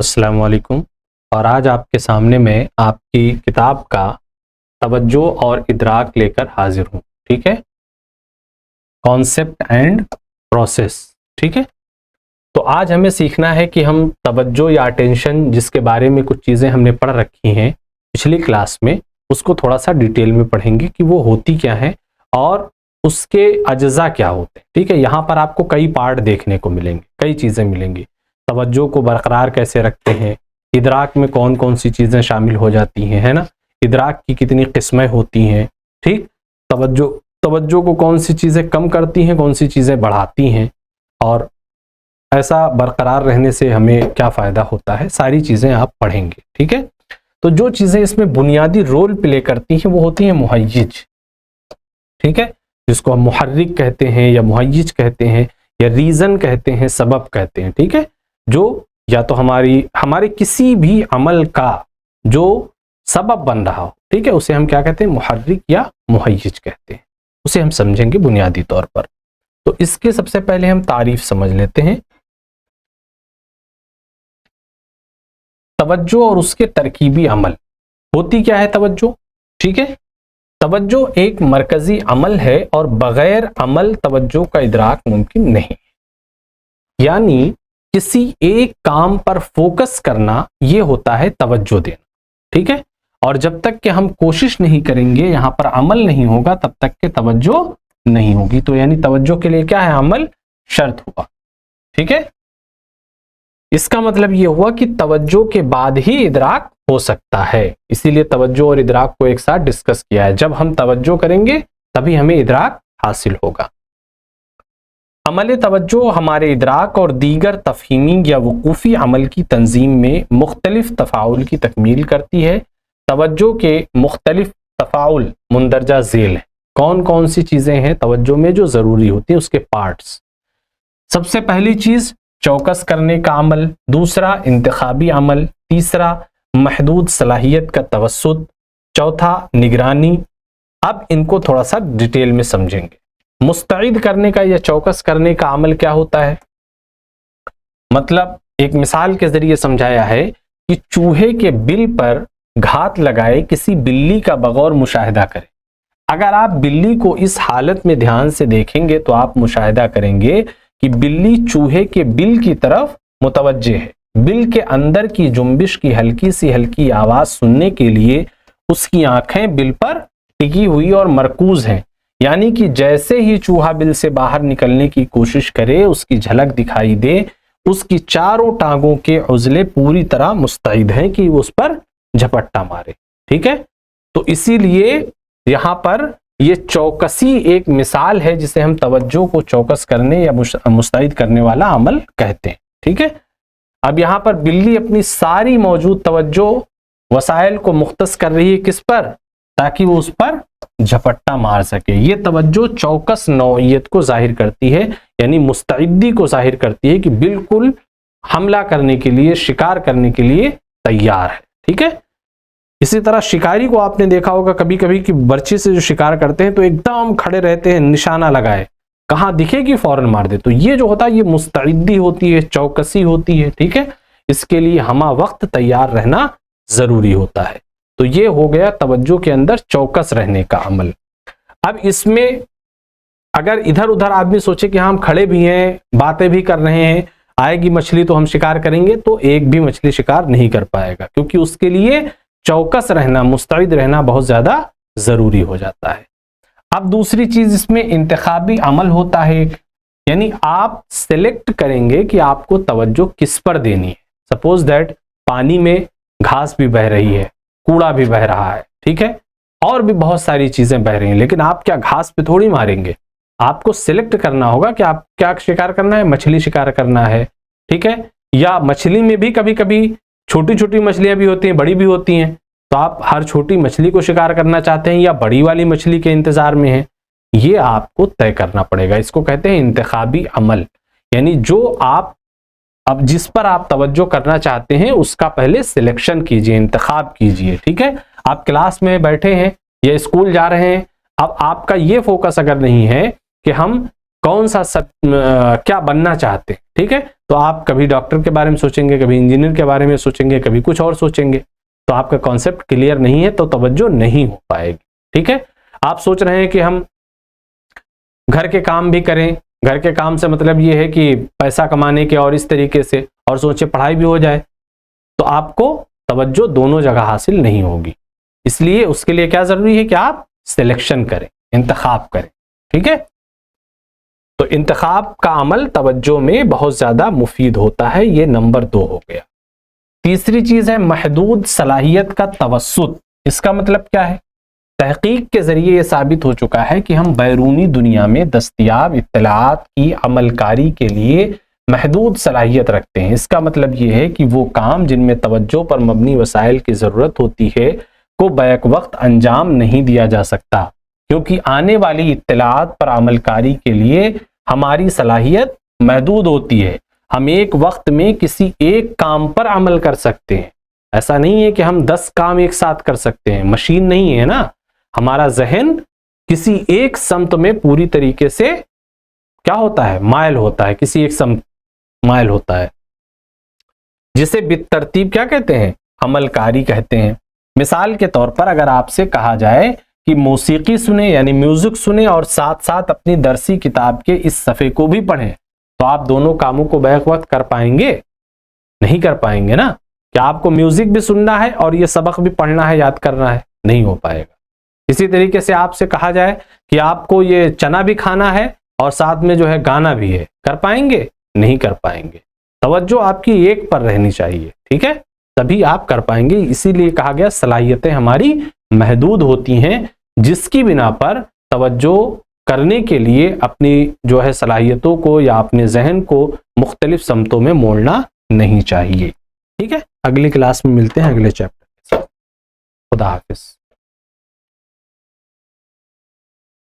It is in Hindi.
अस्सलाम वालेकुम। और आज आपके सामने मैं आपकी किताब का तवज्जो और इदराक लेकर हाजिर हूँ। ठीक है, कॉन्सेप्ट एंड प्रोसेस। ठीक है, तो आज हमें सीखना है कि हम तवज्जो या अटेंशन, जिसके बारे में कुछ चीज़ें हमने पढ़ रखी हैं पिछली क्लास में, उसको थोड़ा सा डिटेल में पढ़ेंगे कि वो होती क्या है और उसके अज्जा क्या होते हैं। ठीक है, यहाँ पर आपको कई पार्ट देखने को मिलेंगे, कई चीज़ें मिलेंगी। तवज्जो को बरकरार कैसे रखते हैं, इदराक में कौन कौन सी चीज़ें शामिल हो जाती हैं, है ना, इदराक की कितनी किस्में होती हैं। ठीक, तवज्जो को कौन सी चीज़ें कम करती हैं, कौन सी चीज़ें बढ़ाती हैं, और ऐसा बरकरार रहने से हमें क्या फ़ायदा होता है, सारी चीज़ें आप पढ़ेंगे। ठीक है, तो जो चीज़ें इसमें बुनियादी रोल प्ले करती हैं वो होती हैं मुहय्यिज। ठीक है, जिसको हम मुहर्रिक कहते हैं या मुहय्यिज कहते हैं या रीज़न कहते हैं, सबब कहते हैं। ठीक है, जो या तो हमारे किसी भी अमल का जो सबब बन रहा हो, ठीक है, उसे हम क्या कहते हैं, मुहर्रिक या मुहय्यिज कहते हैं। उसे हम समझेंगे बुनियादी तौर पर। तो इसके सबसे पहले हम तारीफ समझ लेते हैं। तवज्जो और उसके तरकीबी अमल। होती क्या है तवज्जो? ठीक है, तवज्जो एक मरकजी अमल है और बगैर अमल तवज्जो का इदराक मुमकिन नहीं। यानी किसी एक काम पर फोकस करना, ये होता है तवज्जो देना। ठीक है, और जब तक कि हम कोशिश नहीं करेंगे, यहां पर अमल नहीं होगा, तब तक के तवज्जो नहीं होगी। तो यानी तवज्जो के लिए क्या है, अमल शर्त हुआ। ठीक है, इसका मतलब ये हुआ कि तवज्जो के बाद ही इदराक हो सकता है। इसीलिए तवज्जो और इदराक को एक साथ डिस्कस किया है। जब हम तवज्जो करेंगे तभी हमें इदराक हासिल होगा। अमल तवज्जो हमारे इदराक और दीगर तफहीमी या वकूफ़ी अमल की तंजीम में मुख्तलिफ तफ़ाउल की तकमील करती है। तवज्जो के मुख्तलिफ तफ़ाउल मुंदरजा झेल हैं। कौन कौन सी चीज़ें हैं तवज्जो में जो ज़रूरी होती हैं, उसके पार्ट्स। सबसे पहली चीज़ चौकस करने का अमल, दूसरा इंतखाबी अमल, तीसरा महदूद सलाहियत का तवस्सुत, चौथा निगरानी। अब इनको थोड़ा सा डिटेल में समझेंगे। मुस्तइद करने का या चौकस करने का अमल क्या होता है? मतलब एक मिसाल के जरिए समझाया है कि चूहे के बिल पर घात लगाए किसी बिल्ली का बगौर मुशाहिदा करें। अगर आप बिल्ली को इस हालत में ध्यान से देखेंगे तो आप मुशाहिदा करेंगे कि बिल्ली चूहे के बिल की तरफ मुतवज्जे है। बिल के अंदर की जुम्बिश की हल्की आवाज सुनने के लिए उसकी आंखें बिल पर टिकी हुई और मरकूज हैं। यानी कि जैसे ही चूहा बिल से बाहर निकलने की कोशिश करे, उसकी झलक दिखाई दे, उसकी चारों टांगों के उजले पूरी तरह मुस्तैद हैं कि उस पर झपट्टा मारे। ठीक है, तो इसीलिए यहां पर ये चौकसी एक मिसाल है जिसे हम तवज्जो को चौकस करने या मुस्तैद करने वाला अमल कहते हैं। ठीक है, अब यहां पर बिल्ली अपनी सारी मौजूद तवज्जो वसाइल को मुख्तस कर रही है किस पर, ताकि वो उस पर झपट्टा मार सके। ये तवज्जो चौकस नौइयत को जाहिर करती है, यानी मुस्तैदी को जाहिर करती है कि बिल्कुल हमला करने के लिए, शिकार करने के लिए तैयार है। ठीक है, इसी तरह शिकारी को आपने देखा होगा कभी कभी कि बर्छी से जो शिकार करते हैं तो एकदम खड़े रहते हैं, निशाना लगाए, कहां दिखेगी फौरन मार दे। तो ये जो होता है ये मुस्तैदी होती है, चौकसी होती है। ठीक है, इसके लिए हमा वक्त तैयार रहना जरूरी होता है। तो ये हो गया तवज्जो के अंदर चौकस रहने का अमल। अब इसमें अगर इधर उधर आदमी सोचे कि हम खड़े भी हैं, बातें भी कर रहे हैं, आएगी मछली तो हम शिकार करेंगे, तो एक भी मछली शिकार नहीं कर पाएगा, क्योंकि उसके लिए चौकस रहना, मुस्तैद रहना बहुत ज्यादा जरूरी हो जाता है। अब दूसरी चीज इसमें इंतखाबी अमल होता है, यानी आप सिलेक्ट करेंगे कि आपको तवज्जो किस पर देनी है। सपोज दैट पानी में घास भी बह रही है, कूड़ा भी बह रहा है, ठीक है, और भी बहुत सारी चीजें बह रही हैं, लेकिन आप क्या घास पे थोड़ी मारेंगे। आपको सिलेक्ट करना होगा कि आप क्या शिकार करना है, मछली शिकार करना है। ठीक है, या मछली में भी कभी कभी छोटी छोटी मछलियां भी होती हैं, बड़ी भी होती हैं, तो आप हर छोटी मछली को शिकार करना चाहते हैं या बड़ी वाली मछली के इंतजार में हैं, ये आपको तय करना पड़ेगा। इसको कहते हैं इंतखाबी अमल, यानी जो आप अब जिस पर आप तवज्जो करना चाहते हैं उसका पहले सिलेक्शन कीजिए, इंतखाब कीजिए। ठीक है, आप क्लास में बैठे हैं या स्कूल जा रहे हैं, अब आपका ये फोकस अगर नहीं है कि हम कौन सा क्या बनना चाहते हैं, ठीक है। तो आप कभी डॉक्टर के बारे में सोचेंगे, कभी इंजीनियर के बारे में सोचेंगे, कभी कुछ और सोचेंगे, तो आपका कॉन्सेप्ट क्लियर नहीं है तो तवज्जो नहीं हो पाएगी, ठीक है। आप सोच रहे हैं कि हम घर के काम भी करें, घर के काम से मतलब ये है कि पैसा कमाने के और इस तरीके से, और सोचे पढ़ाई भी हो जाए, तो आपको तवज्जो दोनों जगह हासिल नहीं होगी। इसलिए उसके लिए क्या जरूरी है कि आप सिलेक्शन करें, इंतखाब करें, ठीक है। तो इंतखाब का अमल तवज्जो में बहुत ज्यादा मुफीद होता है, ये नंबर 2 हो गया। तीसरी चीज है महदूद सलाहियत का तवस्सुत। इसका मतलब क्या है? तहकीक के जरिए यह साबित हो चुका है कि हम बैरूनी दुनिया में दस्तयाब इत्तलाआत की अमलकारी के लिए महदूद सलाहियत रखते हैं। इसका मतलब यह है कि वो काम जिनमें तवज्जो पर मबनी वसाइल की जरूरत होती है को बैक वक्त अंजाम नहीं दिया जा सकता, क्योंकि आने वाली इत्तलाआत पर अमलकारी के लिए हमारी सलाहियत महदूद होती है। हम एक वक्त में किसी एक काम पर अमल कर सकते हैं, ऐसा नहीं है कि हम 10 काम एक साथ कर सकते हैं, मशीन नहीं है ना। हमारा जहन किसी एक समत में पूरी तरीके से क्या होता है, मायल होता है, किसी एक समत मायल होता है, जिसे बितरतीब क्या कहते हैं, अमलकारी कहते हैं। मिसाल के तौर पर अगर आपसे कहा जाए कि मौसीकी सुने यानी म्यूजिक सुने और साथ साथ अपनी दरसी किताब के इस सफ़े को भी पढ़ें, तो आप दोनों कामों को बैक वक्त कर पाएंगे? नहीं कर पाएंगे ना। क्या आपको म्यूजिक भी सुनना है और ये सबक भी पढ़ना है, याद करना है? नहीं हो पाएगा। इसी तरीके से आपसे कहा जाए कि आपको ये चना भी खाना है और साथ में जो है गाना भी है, कर पाएंगे? नहीं कर पाएंगे। तवज्जो आपकी एक पर रहनी चाहिए, ठीक है, तभी आप कर पाएंगे। इसीलिए कहा गया सलाहियतें हमारी महदूद होती हैं, जिसकी बिना पर तवज्जो करने के लिए अपनी जो है सलाहियतों को या अपने जहन को मुख्तलिफ समतों में मोड़ना नहीं चाहिए, ठीक है। अगली क्लास में मिलते हैं अगले चैप्टर के साथ। खुदा हाफिज।